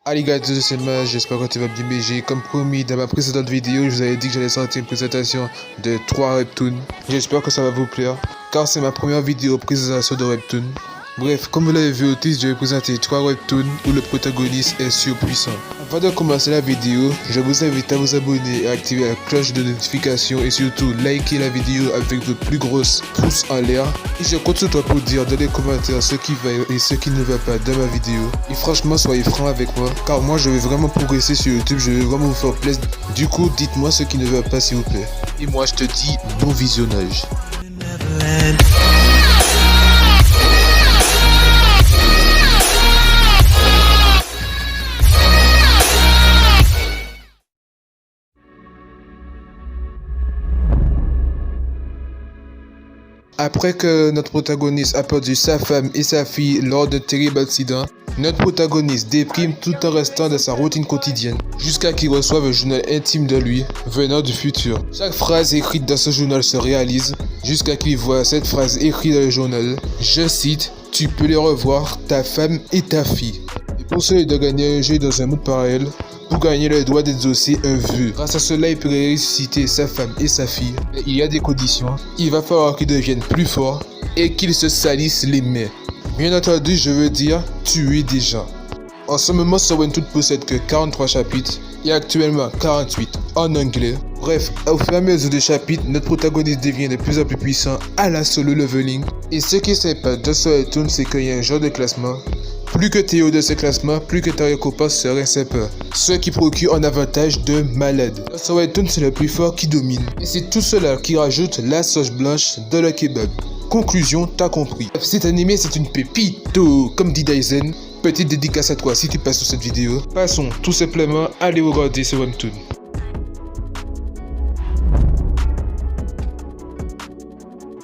Alligator, c'est Mage, j'espère que tu vas bien BG. Comme promis dans ma précédente vidéo, je vous avais dit que j'allais sortir une présentation de 3 webtoons. J'espère que ça va vous plaire, car c'est ma première vidéo présentation de webtoons. Bref, comme vous l'avez vu au titre, je vais présenter 3 webtoons où le protagoniste est surpuissant. Avant de commencer la vidéo, je vous invite à vous abonner et à activer la cloche de notification et surtout liker la vidéo avec votre plus grosse pouce en l'air. Et je compte sur toi pour dire dans les commentaires ce qui va et ce qui ne va pas dans ma vidéo. Et franchement, soyez francs avec moi, car moi je veux vraiment progresser sur YouTube, je veux vraiment vous faire plaisir. Du coup, dites-moi ce qui ne va pas s'il vous plaît. Et moi je te dis bon visionnage. Après que notre protagoniste a perdu sa femme et sa fille lors d'un terrible accident, notre protagoniste déprime tout en restant dans sa routine quotidienne, jusqu'à qu'il reçoive un journal intime de lui, venant du futur. Chaque phrase écrite dans ce journal se réalise, jusqu'à qu'il voit cette phrase écrite dans le journal. Je cite, « Tu peux les revoir, ta femme et ta fille. » Et pour cela, il doit gagner un jeu dans un monde parallèle. Pour gagner le droit d'exaucer un vœu. Grâce à cela, il pourrait ressusciter sa femme et sa fille. Mais il y a des conditions. Il va falloir qu'il devienne plus fort et qu'il se salisse les mains. Bien entendu, je veux dire tuer des gens. En ce moment, ce webtoon ne possède que 43 chapitres et actuellement 48 en anglais. Bref, au fur et à mesure des chapitres, notre protagoniste devient de plus en plus puissant à la solo leveling. Et ce qui est sympa de ce webtoon, c'est qu'il y a un genre de classement. Plus que t'es haut de ce classement, plus que ta récompense serait sympa. Ce qui procure un avantage de malade. Ce webtoon, c'est le plus fort qui domine. Et c'est tout cela qui rajoute la sauce blanche dans le kebab. Conclusion, t'as compris. Cet animé, c'est une pépite, comme dit Dyson. Petite dédicace à toi si tu passes sur cette vidéo. Passons tout simplement à aller regarder ce webtoon.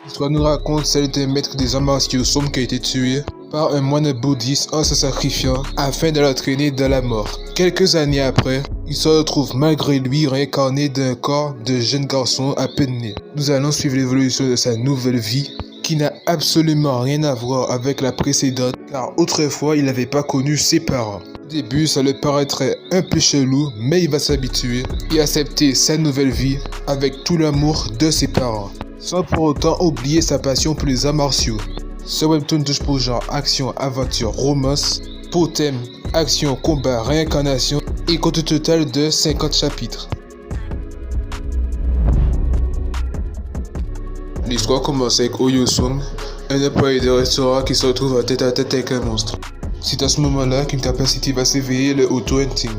L'histoire nous raconte celle d'un maître des arts martiaux sombres qui a été tué par un moine bouddhiste en se sacrifiant afin de l'entraîner dans la mort. Quelques années après, il se retrouve malgré lui réincarné d'un corps de jeune garçon à peine né. Nous allons suivre l'évolution de sa nouvelle vie qui n'a absolument rien à voir avec la précédente car autrefois il n'avait pas connu ses parents. Au début ça lui paraîtrait un peu chelou mais il va s'habituer et accepter sa nouvelle vie avec tout l'amour de ses parents sans pour autant oublier sa passion pour les arts martiaux. Ce webtoon touche pour genre action, aventure, romance, pour thème, action, combat, réincarnation et compte un total de 50 chapitres. L'histoire commence avec Oyosum, un employé de restaurant qui se retrouve en tête à tête avec un monstre. C'est à ce moment-là qu'une capacité va s'éveiller, le auto-hunting.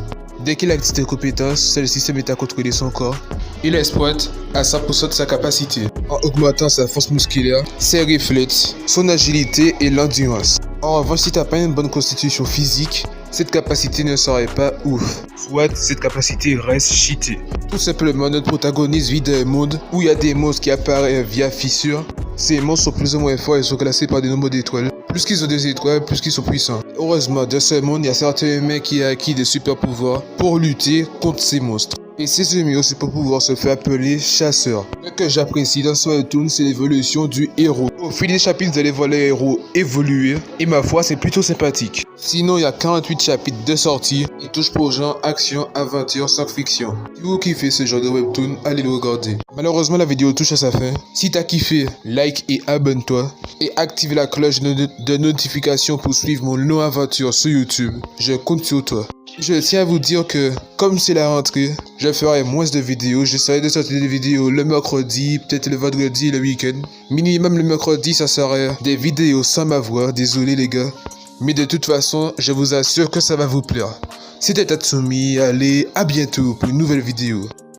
Dès qu'il active ses compétences, celle-ci se met à contrôler son corps. Il exploite à 100% de sa capacité, en augmentant sa force musculaire, ses réflexes, son agilité et l'endurance. En revanche, si t'as pas une bonne constitution physique, cette capacité ne serait pas ouf. Soit cette capacité reste cheatée. Tout simplement, notre protagoniste vit dans un monde où il y a des monstres qui apparaissent via fissures. Ces monstres sont plus ou moins forts et sont classés par des nombres d'étoiles. Plus qu'ils ont des étoiles, plus qu'ils sont puissants. Heureusement, dans ce monde, il y a certains humains qui ont acquis des super pouvoirs pour lutter contre ces monstres. Et ces humains aux super pouvoirs se fait appeler chasseurs. Ce que j'apprécie dans ce webtoon, c'est l'évolution du héros. Au fil des chapitres, vous allez voir le héros évoluer. Et ma foi, c'est plutôt sympathique. Sinon, il y a 48 chapitres de sortie. Il touche pour genre action, aventure, science-fiction. Si vous kiffez ce genre de webtoon, allez le regarder. Malheureusement, la vidéo touche à sa fin. Si t'as kiffé, like et abonne-toi. Et active la cloche de notification pour suivre mon long aventure sur YouTube. Je compte sur toi. Je tiens à vous dire que, comme c'est la rentrée, je ferai moins de vidéos. J'essaierai de sortir des vidéos le mercredi, peut-être le vendredi et le week-end. Minimum le mercredi, ça serait des vidéos sans ma voix. Désolé les gars. Mais de toute façon, je vous assure que ça va vous plaire. C'était Tatsumi, allez, à bientôt pour une nouvelle vidéo.